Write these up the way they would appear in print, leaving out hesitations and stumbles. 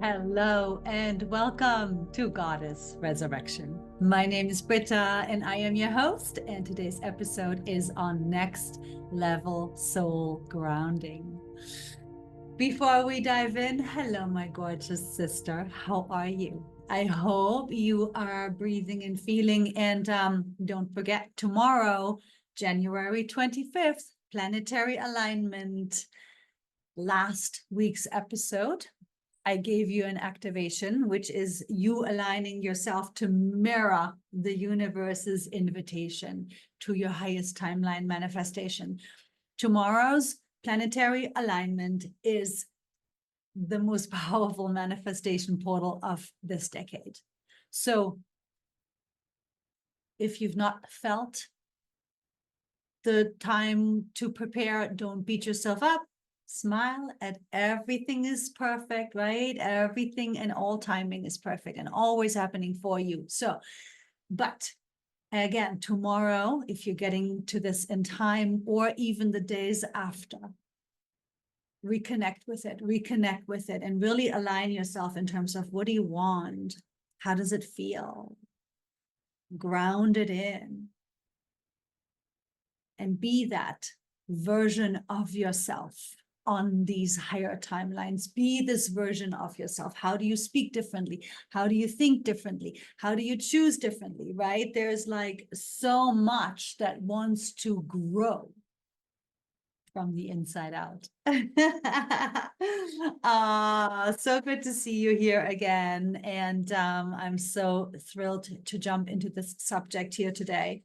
Hello and welcome to Goddess Resurrection. My name is Britta and I am your host, and today's episode is on next level soul grounding. Before we dive in, hello, my gorgeous sister. How are you? I hope you are breathing and feeling. And don't forget, tomorrow, January 25th, planetary alignment. Last week's episode, I gave you an activation, which is you aligning yourself to mirror the universe's invitation to your highest timeline manifestation. Tomorrow's planetary alignment is the most powerful manifestation portal of this decade. So if you've not felt the time to prepare, don't beat yourself up. Smile at everything is perfect, right? Everything and all timing is perfect and always happening for you. So, but again, tomorrow, if you're getting to this in time or even the days after, reconnect with it, and really align yourself in terms of what do you want? How does it feel? Ground it in and be that version of yourself on these higher timelines. Be this version of yourself. How do you speak differently? How do you think differently? How do you choose differently, right? There's like so much that wants to grow from the inside out. So good to see you here again. And I'm so thrilled to jump into this subject here today.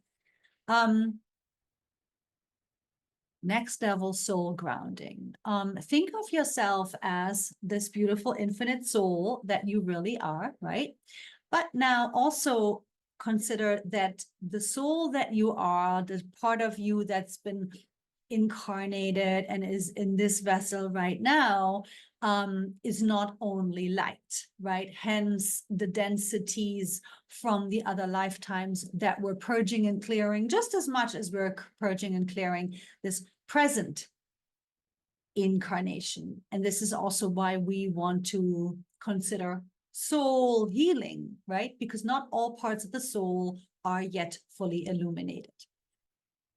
Next level soul grounding. Think of yourself as this beautiful infinite soul that you really are, right? But now also consider that the soul that you are, the part of you that's been incarnated and is in this vessel right now, is not only light, right? Hence the densities from the other lifetimes that we're purging and clearing just as much as we're purging and clearing this present incarnation. And this is also why we want to consider soul healing, right? Because not all parts of the soul are yet fully illuminated.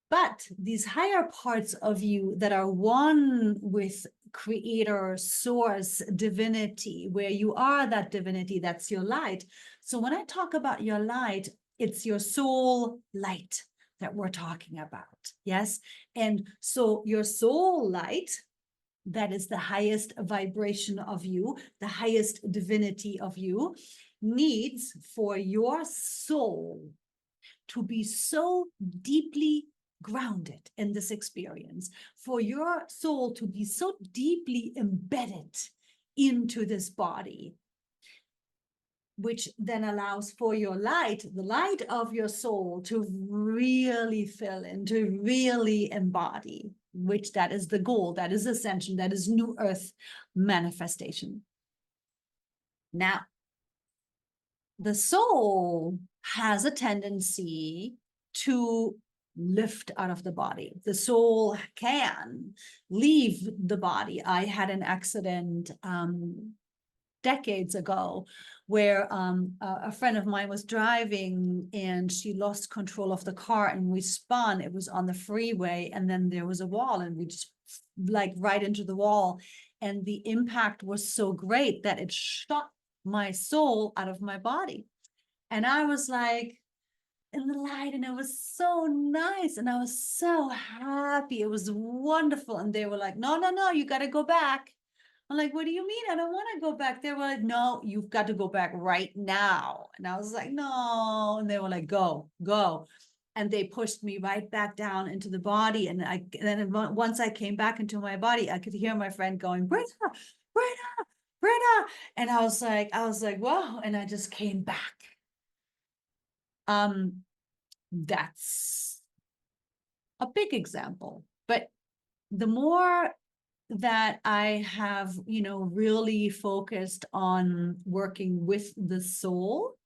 But these higher parts of you that are one with creator, source, divinity, where you are that divinity, that's your light. So when I talk about your light, it's your soul light that we're talking about. Yes. And so your soul light, that is the highest vibration of you, the highest divinity of you, needs for your soul to be so deeply grounded in this experience, for your soul to be so deeply embedded into this body, which then allows for your light, the light of your soul, to really fill in, to really embody, which that is the goal, that is ascension, that is new earth manifestation. Now, the soul has a tendency to lift out of the body. The soul can leave the body. I had an accident decades ago where a friend of mine was driving and she lost control of the car and we spun. It was on the freeway and then there was a wall and we just like right into the wall. And the impact was so great that it shot my soul out of my body. And I was like in the light and it was so nice. And I was so happy. It was wonderful. And they were like, no, no, no, you got to go back. I'm like, what do you mean? I don't want to go back. They were like, no, you've got to go back right now. And I was like, no. And they were like, go, go. And they pushed me right back down into the body. And then once I came back into my body, I could hear my friend going, Britta, Britta, Britta. And I was like, whoa. And I just came back. That's a big example. But the more that I have, really focused on working with the soul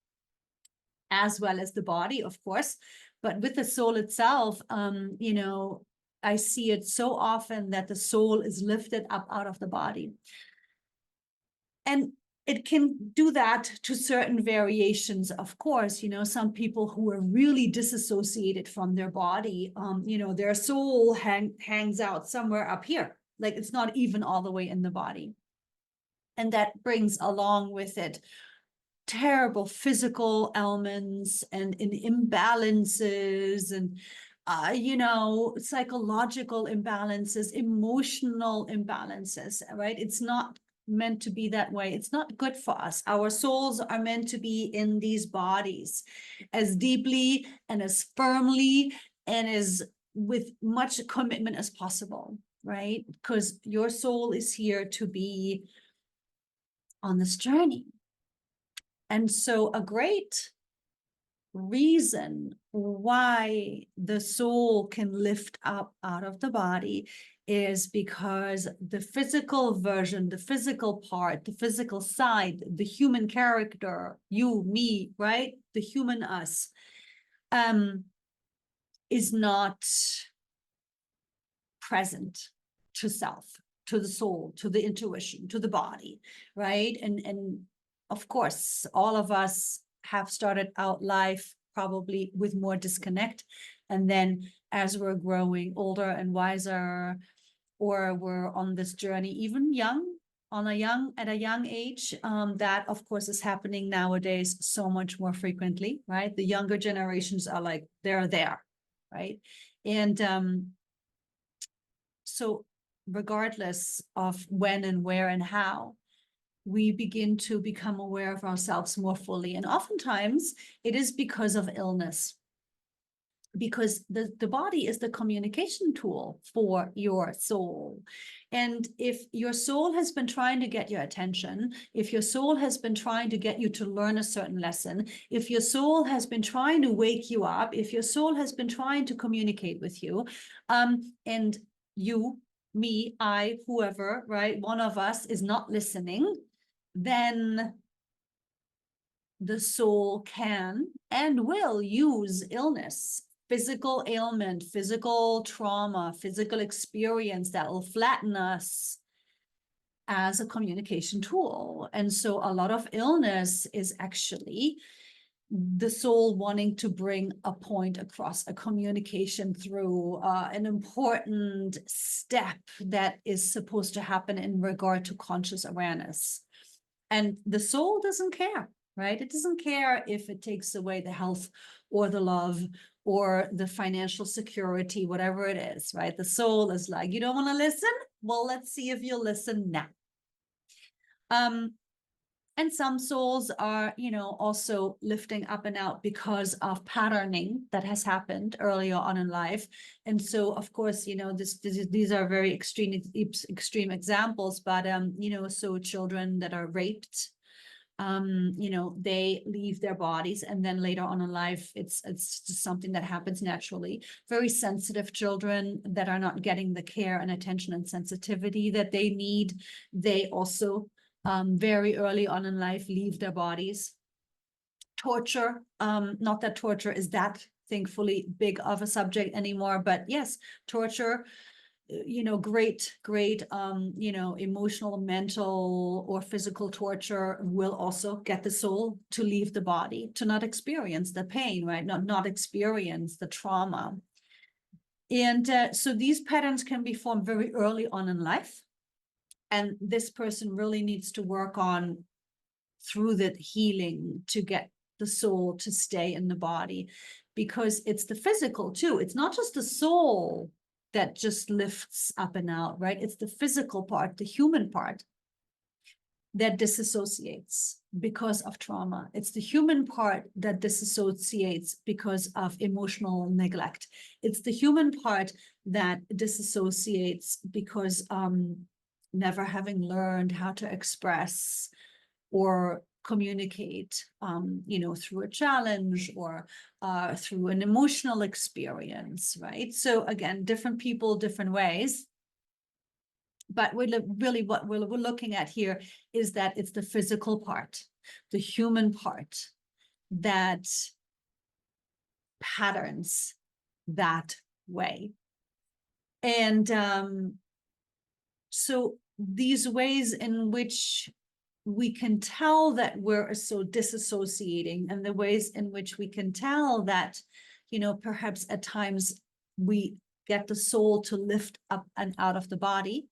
as well as the body, of course, but with the soul itself, I see it so often that the soul is lifted up out of the body. And it can do that to certain variations, of course. Some people who are really disassociated from their body, their soul hangs out somewhere up here, like it's not even all the way in the body. And that brings along with it terrible physical ailments and imbalances and psychological imbalances, emotional imbalances, right? It's not meant to be that way. It's not good for us. Our souls are meant to be in these bodies as deeply and as firmly and as with much commitment as possible, right? Because your soul is here to be on this journey. And so a great reason why the soul can lift up out of the body is because the physical version, the physical part, the physical side, the human character, you, me, right? The human us, is not present to self, to the soul, to the intuition, to the body, right? And of course, all of us have started out life probably with more disconnect. And then as we're growing older and wiser, or we're on this journey, even at a young age, that of course is happening nowadays so much more frequently, right? The younger generations are like, they're there, right? And so regardless of when and where and how, we begin to become aware of ourselves more fully. And oftentimes it is because of illness, because the body is the communication tool for your soul. And if your soul has been trying to get your attention, if your soul has been trying to get you to learn a certain lesson, if your soul has been trying to wake you up, if your soul has been trying to communicate with you, and you, me, I, whoever, right, one of us is not listening, then the soul can and will use illness, physical ailment, physical trauma, physical experience that will flatten us as a communication tool. And so a lot of illness is actually the soul wanting to bring a point across, a communication through an important step that is supposed to happen in regard to conscious awareness. And the soul doesn't care, right? It doesn't care if it takes away the health or the love or the financial security, whatever it is, right? The soul is like, you don't want to listen? Well, let's see if you'll listen now. And some souls are, also lifting up and out because of patterning that has happened earlier on in life. And so, of course, these are very extreme examples, but, so children that are raped, they leave their bodies, and then later on in life, it's just something that happens naturally. Very sensitive children that are not getting the care and attention and sensitivity that they need, they also very early on in life leave their bodies. Torture, not that torture is that thankfully big of a subject anymore, but yes, torture, great emotional, mental, or physical torture will also get the soul to leave the body, to not experience the pain, right? Not experience the trauma. And so these patterns can be formed very early on in life. And this person really needs to work on through the healing to get the soul to stay in the body, because it's the physical too. It's not just the soul that just lifts up and out, right? It's the physical part, the human part that disassociates because of trauma. It's the human part that disassociates because of emotional neglect. It's the human part that disassociates because never having learned how to express or communicate, through a challenge or through an emotional experience, right? So again, different people, different ways. But really what we're looking at here is that it's the physical part, the human part that patterns that way. And so these ways in which we can tell that we're so disassociating, and the ways in which we can tell that, perhaps at times we get the soul to lift up and out of the body,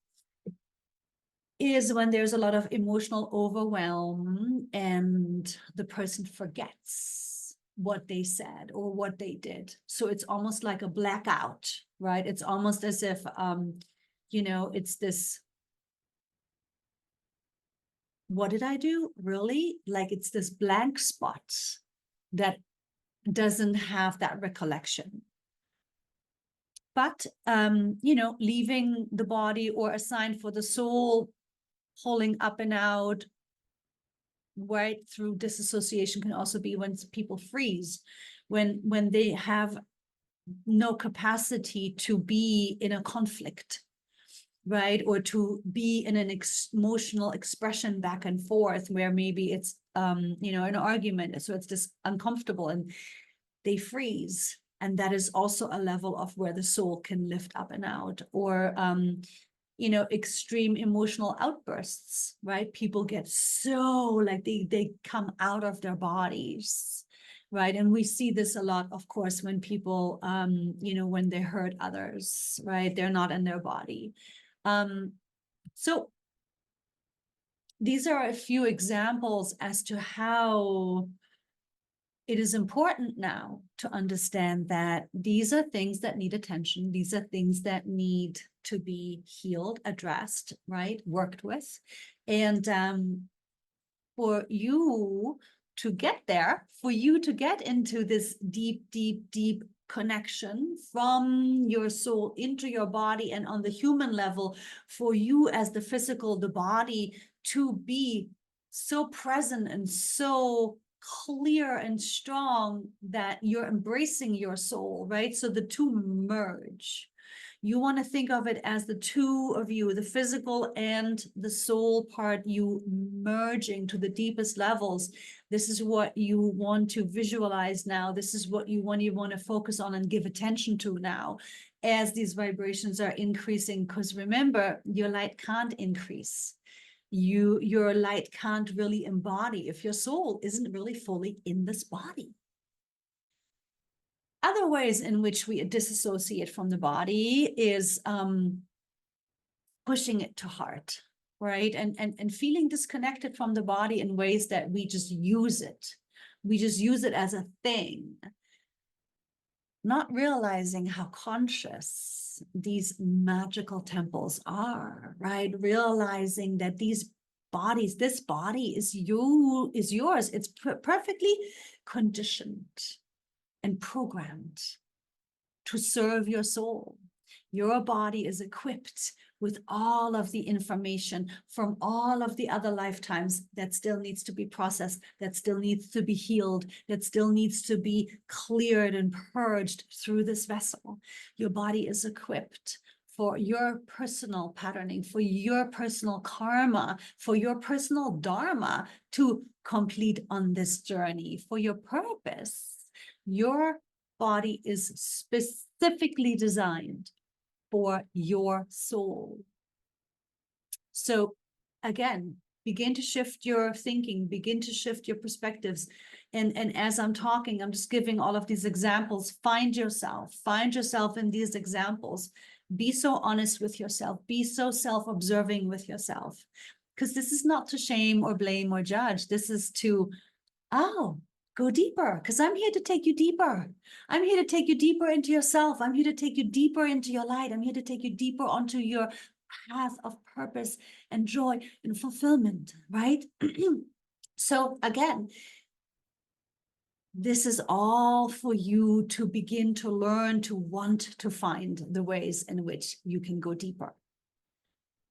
is when there's a lot of emotional overwhelm and the person forgets what they said or what they did. So it's almost like a blackout, right? It's almost as if, it's this, what did I do? Really? Like it's this blank spot that doesn't have that recollection. But, leaving the body, or a sign for the soul pulling up and out, right, through disassociation, can also be when people freeze, when they have no capacity to be in a conflict, right, or to be in an emotional expression back and forth, where maybe it's an argument, so it's just uncomfortable and they freeze. And that is also a level of where the soul can lift up and out. Or extreme emotional outbursts, right? People get so like they come out of their bodies, right? And we see this a lot, of course, when people when they hurt others, right? They're not in their body. So these are a few examples as to how it is important now to understand that these are things that need attention. These are things that need to be healed, addressed, right? Worked with. And for you to get there, for you to get into this deep, deep, deep connection from your soul into your body, and on the human level, for you as the physical, the body, to be so present and so clear and strong that you're embracing your soul, right? So the two merge. You want to think of it as the two of you, the physical and the soul part, you merging to the deepest levels. This is what you want to visualize now. This is what you want to focus on and give attention to now as these vibrations are increasing. Because remember, your light can't increase. Your light can't really embody if your soul isn't really fully in this body. Other ways in which we disassociate from the body is pushing it to heart, right? And feeling disconnected from the body in ways that we just use it. We just use it as a thing, not realizing how conscious these magical temples are, right? Realizing that these bodies, this body is yours. It's perfectly conditioned and programmed to serve your soul. Your body is equipped with all of the information from all of the other lifetimes that still needs to be processed, that still needs to be healed, that still needs to be cleared and purged through this vessel. Your body is equipped for your personal patterning, for your personal karma, for your personal dharma to complete on this journey, for your purpose. Your body is specifically designed for your soul. So again, begin to shift your thinking, begin to shift your perspectives. And as I'm talking, I'm just giving all of these examples. Find yourself in these examples. Be so honest with yourself. Be so self-observing with yourself. Because this is not to shame or blame or judge. This is to, go deeper, because I'm here to take you deeper. I'm here to take you deeper into yourself. I'm here to take you deeper into your light. I'm here to take you deeper onto your path of purpose and joy and fulfillment, right? So again, this is all for you to begin to learn, to want to find the ways in which you can go deeper.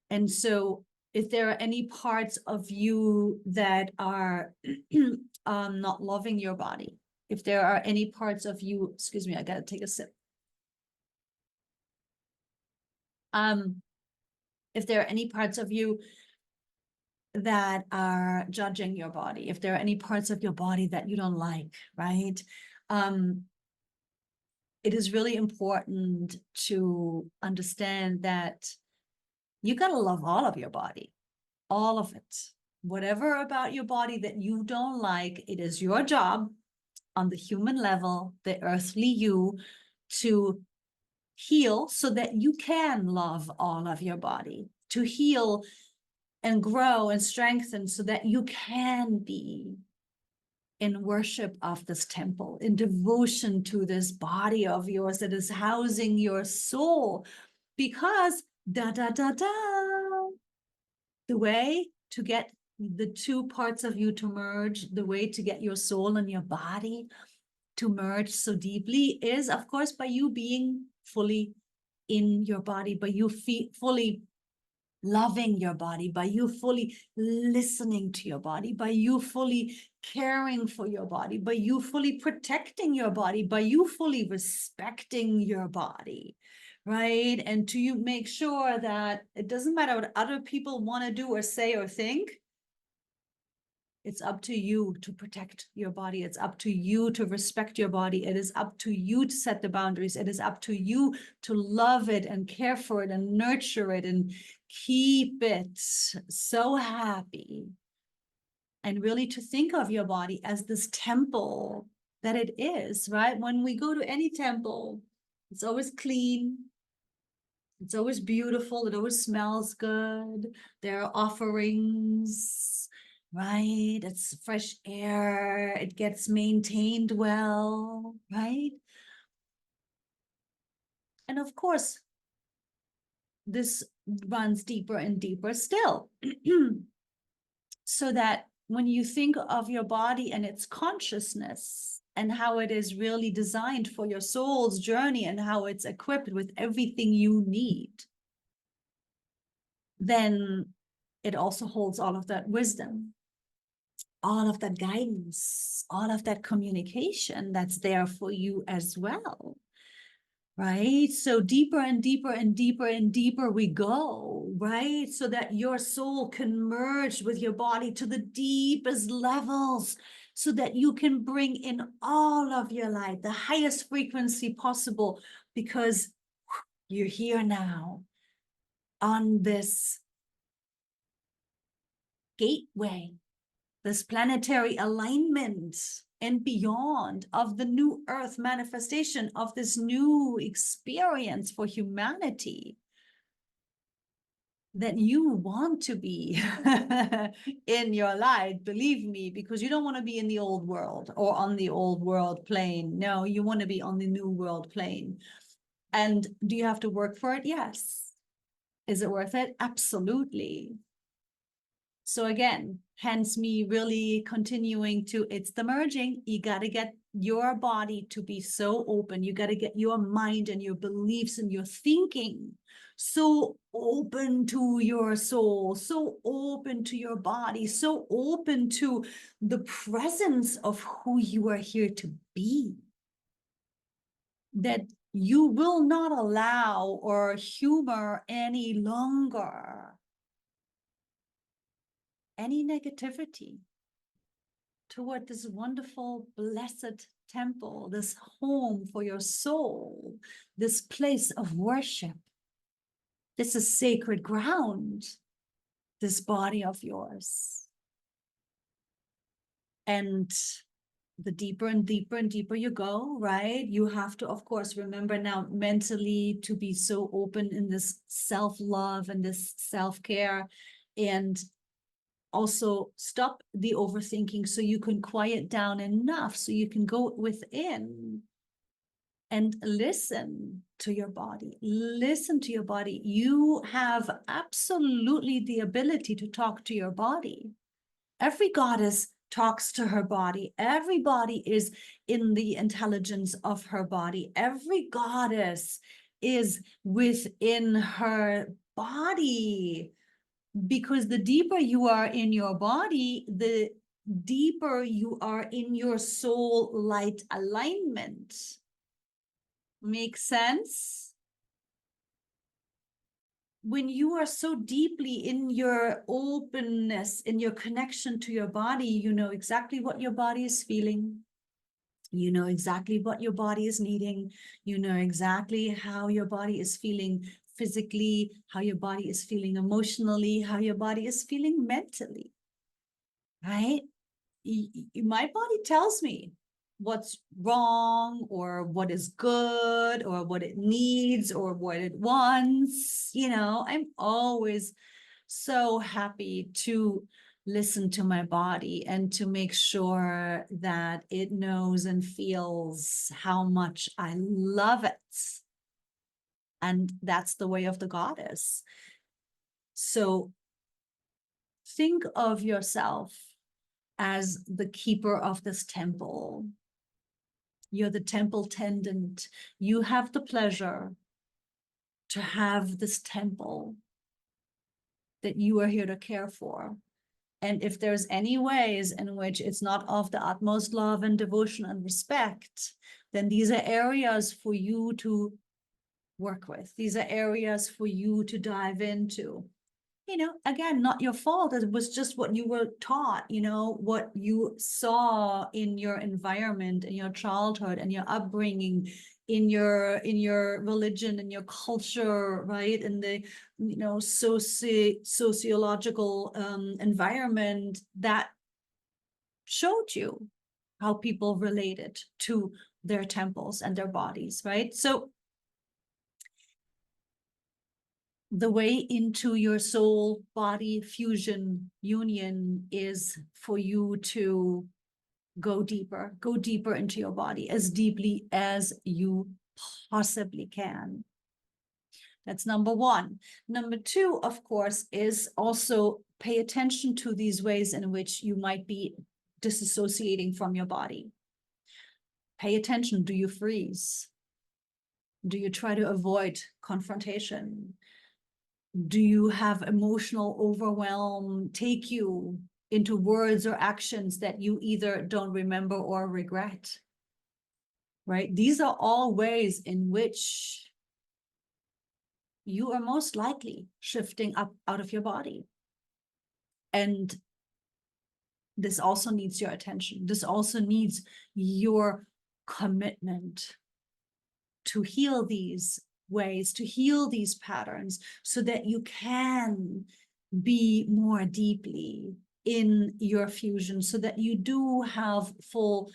And so if there are any parts of you that are not loving your body, if there are any parts of you, excuse me, I gotta take a sip. If there are any parts of you that are judging your body, if there are any parts of your body that you don't like, right? It is really important to understand that you gotta love all of your body, all of it, whatever about your body that you don't like, it is your job on the human level, the earthly you, to heal so that you can love all of your body, to heal and grow and strengthen so that you can be in worship of this temple, in devotion to this body of yours that is housing your soul. Because the way to get the two parts of you to merge, the way to get your soul and your body to merge so deeply is, of course, by you being fully in your body, by you fully loving your body, by you fully listening to your body, by you fully caring for your body, by you fully protecting your body, by you fully respecting your body, right? And to you make sure that it doesn't matter what other people want to do or say or think. It's up to you to protect your body. It's up to you to respect your body. It is up to you to set the boundaries. It is up to you to love it and care for it and nurture it and keep it so happy. And really to think of your body as this temple that it is, right? When we go to any temple, it's always clean. It's always beautiful. It always smells good. There are offerings, right? It's fresh air. It gets maintained well, right? And of course, this runs deeper and deeper still. So that when you think of your body and its consciousness and how it is really designed for your soul's journey and how it's equipped with everything you need, then it also holds all of that wisdom, all of that guidance, all of that communication that's there for you as well, right? So deeper and deeper and deeper and deeper we go, right? So that your soul can merge with your body to the deepest levels, so that you can bring in all of your light, the highest frequency possible, because you're here now on this gateway, this planetary alignment and beyond of the new earth manifestation of this new experience for humanity that you want to be in your life, believe me, because you don't want to be in the old world or on the old world plane. No, you want to be on the new world plane. And do you have to work for it? Yes. Is it worth it? Absolutely. So again, hence me really continuing to, it's the merging. You got to get your body to be so open. You got to get your mind and your beliefs and your thinking so open to your soul, so open to your body, so open to the presence of who you are here to be, that you will not allow or humor any longer any negativity toward this wonderful, blessed temple, this home for your soul, this place of worship. This is sacred ground, this body of yours. And the deeper and deeper and deeper you go, right? You have to, of course, remember now mentally to be so open in this self-love and this self-care, and also stop the overthinking so you can quiet down enough so you can go within and listen to your body. Listen to your body. You have absolutely the ability to talk to your body. Every goddess talks to her body. Everybody is in the intelligence of her body. Every goddess is within her body. Because the deeper you are in your body, the deeper you are in your soul light alignment. Makes sense? When you are so deeply in your openness, in your connection to your body, you know exactly what your body is feeling. You know exactly what your body is needing. You know exactly how your body is feeling physically, how your body is feeling emotionally, how your body is feeling mentally. right? My body tells me what's wrong or what is good or what it needs or what it wants. I'm always so happy to listen to my body and to make sure that it knows and feels how much I love it. And that's the way of the goddess. So think of yourself as the keeper of this temple. You're the temple tendant. You have the pleasure to have this temple that you are here to care for. And if there's any ways in which it's not of the utmost love and devotion and respect, then these are areas for you to work with. These are areas for you to dive into. Again, not your fault. It was just what you were taught, what you saw in your environment, in your childhood and your upbringing, in your religion and your culture, right? In the, sociological environment that showed you how people related to their temples and their bodies, right? So the way into your soul body fusion union is for you to go deeper into your body as deeply as you possibly can. That's number one. Number two, of course, is also pay attention to these ways in which you might be disassociating from your body. Pay attention. Do you freeze? Do you try to avoid confrontation? Do you have emotional overwhelm take you into words or actions that you either don't remember or regret? Right? These are all ways in which you are most likely shifting up out of your body. And this also needs your attention. This also needs your commitment to heal these ways, to heal these patterns, so that you can be more deeply in your fusion, so that you do have full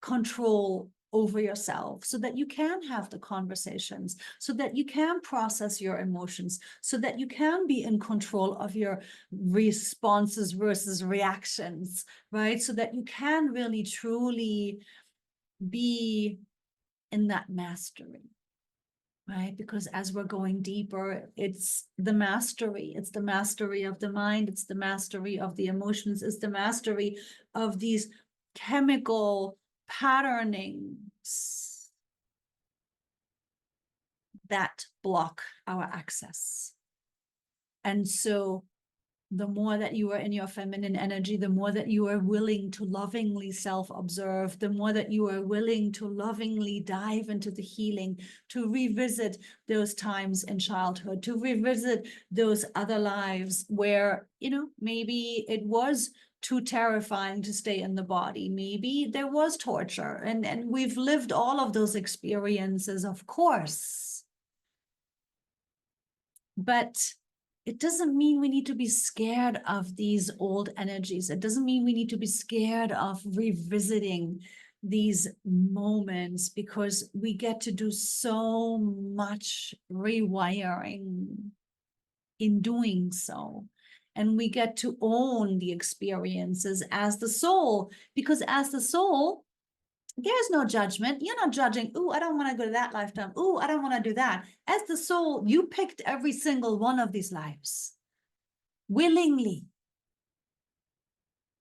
control over yourself, so that you can have the conversations, so that you can process your emotions, so that you can be in control of your responses versus reactions, right? So that you can really truly be in that mastery, right? Because as we're going deeper, it's the mastery. It's the mastery of the mind. It's the mastery of the emotions. It's the mastery of these chemical patternings that block our access. And so the more that you are in your feminine energy, the more that you are willing to lovingly self-observe, the more that you are willing to lovingly dive into the healing, to revisit those times in childhood, to revisit those other lives where, maybe it was too terrifying to stay in the body. Maybe there was torture, and we've lived all of those experiences, of course. But it doesn't mean we need to be scared of these old energies. It doesn't mean we need to be scared of revisiting these moments, because we get to do so much rewiring in doing so. And we get to own the experiences as the soul, because as the soul, there's no judgment. You're not judging. Ooh, I don't want to go to that lifetime. Ooh, I don't want to do that. As the soul, you picked every single one of these lives willingly.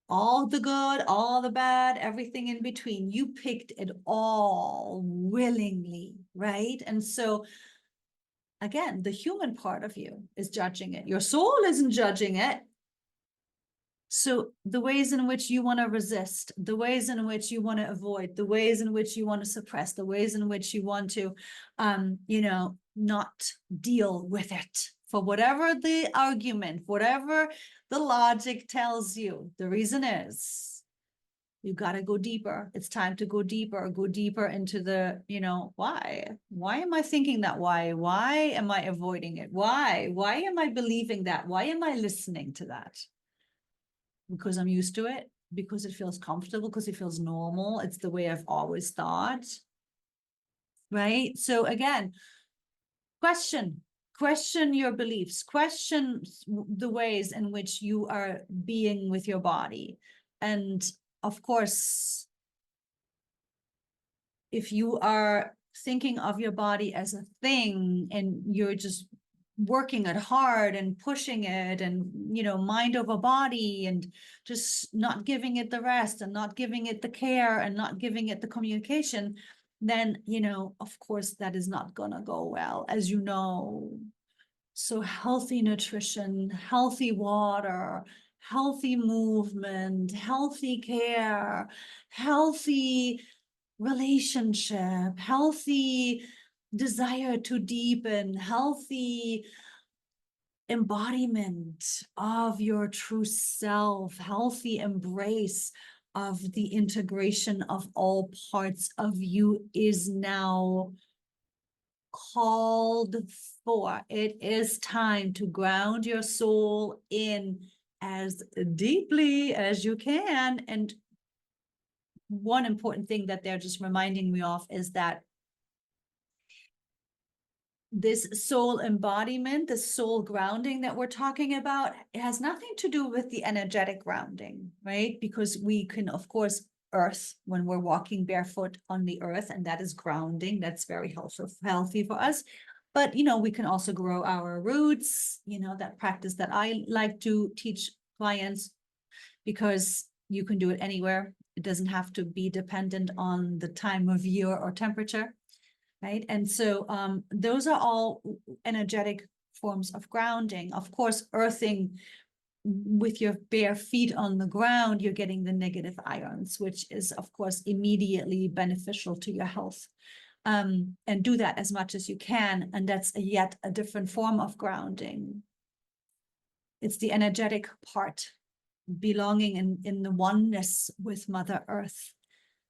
All the good, all the bad, everything in between. You picked it all willingly, right? And so, again, the human part of you is judging it. Your soul isn't judging it. So the ways in which you want to resist, the ways in which you want to avoid, the ways in which you want to suppress, the ways in which you want to, not deal with it, for whatever the argument, whatever the logic tells you, the reason is you got to go deeper. It's time to go deeper into the, why am I thinking that? Why am I avoiding it? Why am I believing that? Why am I listening to that? because I'm used to it, because it feels comfortable, because it feels normal. It's the way I've always thought, right? So again, question your beliefs, question the ways in which you are being with your body. And of course, if you are thinking of your body as a thing and you're just working it hard and pushing it and, you know, mind over body and just not giving it the rest and not giving it the care and not giving it the communication, then, you know, of course, that is not gonna go well, as you know. So healthy nutrition, healthy water, healthy movement, healthy care, healthy relationship, healthy desire to deepen, healthy embodiment of your true self, healthy embrace of the integration of all parts of you is now called for. It is time to ground your soul in as deeply as you can. And one important thing that they're just reminding me of is that this soul embodiment, the soul grounding that we're talking about, it has nothing to do with the energetic grounding, right? Because we can, of course, earth when we're walking barefoot on the earth, and that is grounding. That's very healthy for us. But, you know, we can also grow our roots, you know, that practice that I like to teach clients, because you can do it anywhere. It doesn't have to be dependent on the time of year or temperature, right? And so those are all energetic forms of grounding. Of course, earthing with your bare feet on the ground, you're getting the negative ions, which is, of course, immediately beneficial to your health. And do that as much as you can. And that's yet a different form of grounding. It's the energetic part, belonging in the oneness with Mother Earth,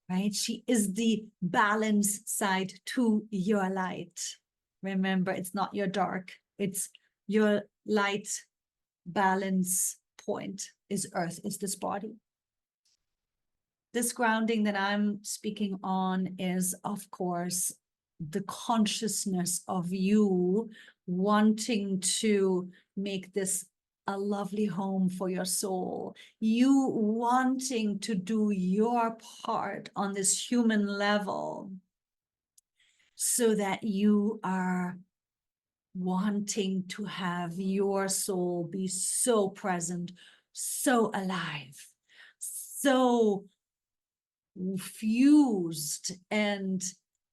right? She is the balance side to your light. Remember, it's not your dark, it's your light balance point is Earth, is this body. This grounding that I'm speaking on is, of course, the consciousness of you wanting to make this a lovely home for your soul, you wanting to do your part on this human level so that you are wanting to have your soul be so present, so alive, so fused and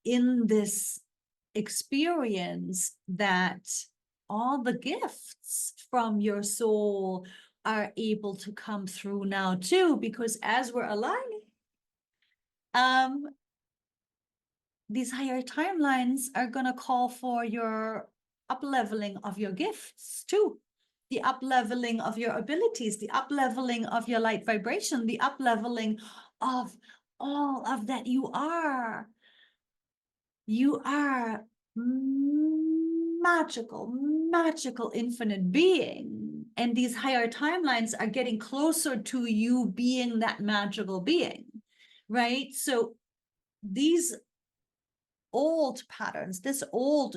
in this experience that all the gifts from your soul are able to come through now too, because as we're aligning, these higher timelines are going to call for your up-leveling of your gifts too, the up-leveling of your abilities, the up-leveling of your light vibration, the up-leveling of all of that you are. You are magical, magical infinite being. And these higher timelines are getting closer to you being that magical being, right? So these old patterns, this old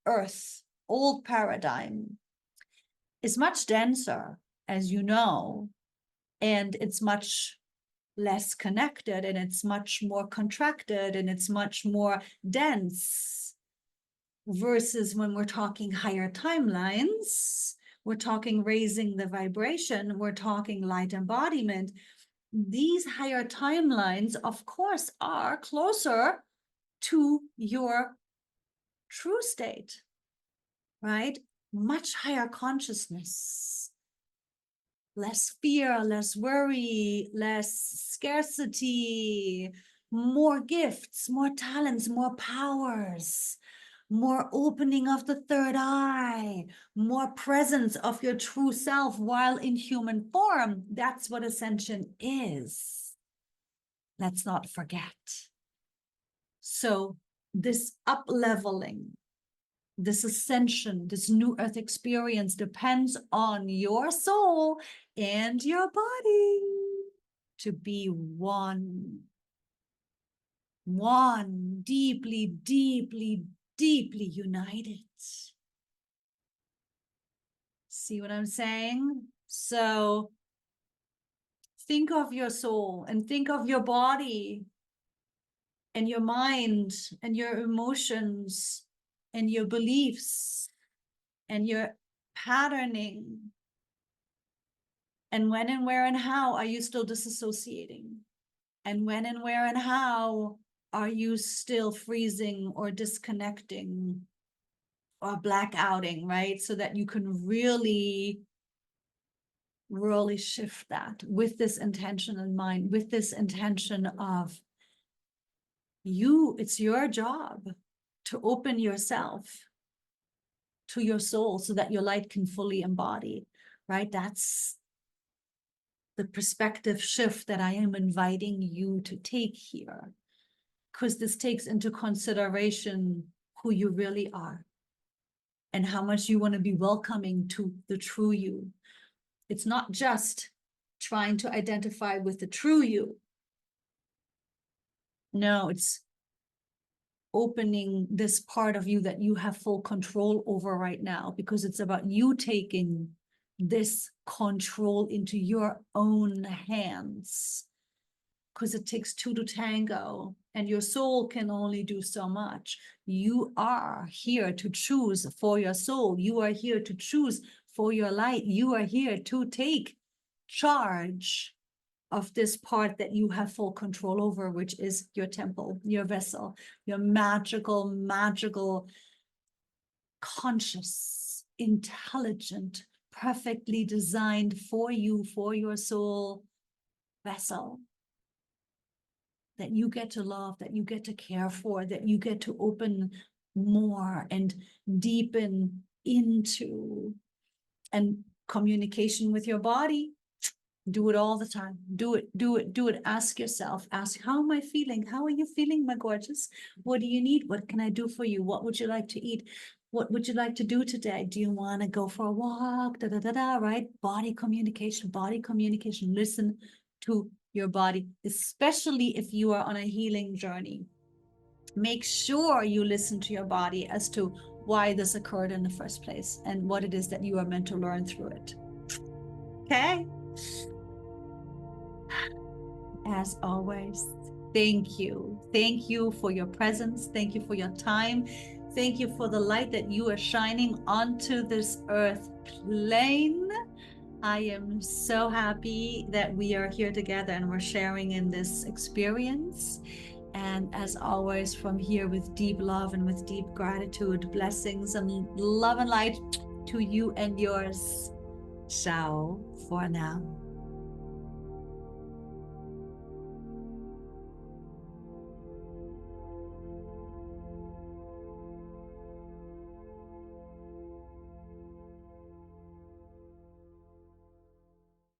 earth, old paradigm is much denser, as you know, and it's much less connected, and it's much more contracted, and it's much more dense, versus when we're talking higher timelines, we're talking raising the vibration, we're talking light embodiment. These higher timelines, of course, are closer to your true state, right? Much higher consciousness, less fear, less worry, less scarcity, more gifts, more talents, more powers, more opening of the third eye, more presence of your true self while in human form. That's what ascension is. Let's not forget. So this up-leveling this ascension, this new earth experience depends on your soul and your body to be one, deeply, deeply, deeply united. See what I'm saying? So think of your soul and think of your body and your mind and your emotions and your beliefs and your patterning. And when and where and how are you still disassociating? And when and where and how are you still freezing or disconnecting or blackouting, right? So that you can really shift that with this intention in mind, with this intention of it's your job to open yourself to your soul so that your light can fully embody, right? That's the perspective shift that I am inviting you to take here, because this takes into consideration who you really are and how much you want to be welcoming to the true you. It's not just trying to identify with the true you. No, it's opening this part of you that you have full control over right now, because it's about you taking this control into your own hands, because it takes two to tango and your soul can only do so much. You are here to choose for your soul. You are here to choose for your light. You are here to take charge of this part that you have full control over, which is your temple, your vessel, your magical, conscious, intelligent, perfectly designed for you, for your soul vessel that you get to love, that you get to care for, that you get to open more and deepen into. And communication with your body, do it all the time. Do it. Ask yourself, how am I feeling? How are you feeling, my gorgeous? What do you need? What can I do for you? What would you like to eat? What would you like to do today? Do you want to go for a walk? Right? Body communication. Listen to your body, especially if you are on a healing journey. Make sure you listen to your body as to why this occurred in the first place and what it is that you are meant to learn through it. Okay? As always, thank you. Thank you for your presence. Thank you for your time. Thank you for the light that you are shining onto this earth plane. I am so happy that we are here together and we're sharing in this experience. And as always, from here with deep love and with deep gratitude, blessings and love and light to you and yours. Ciao for now.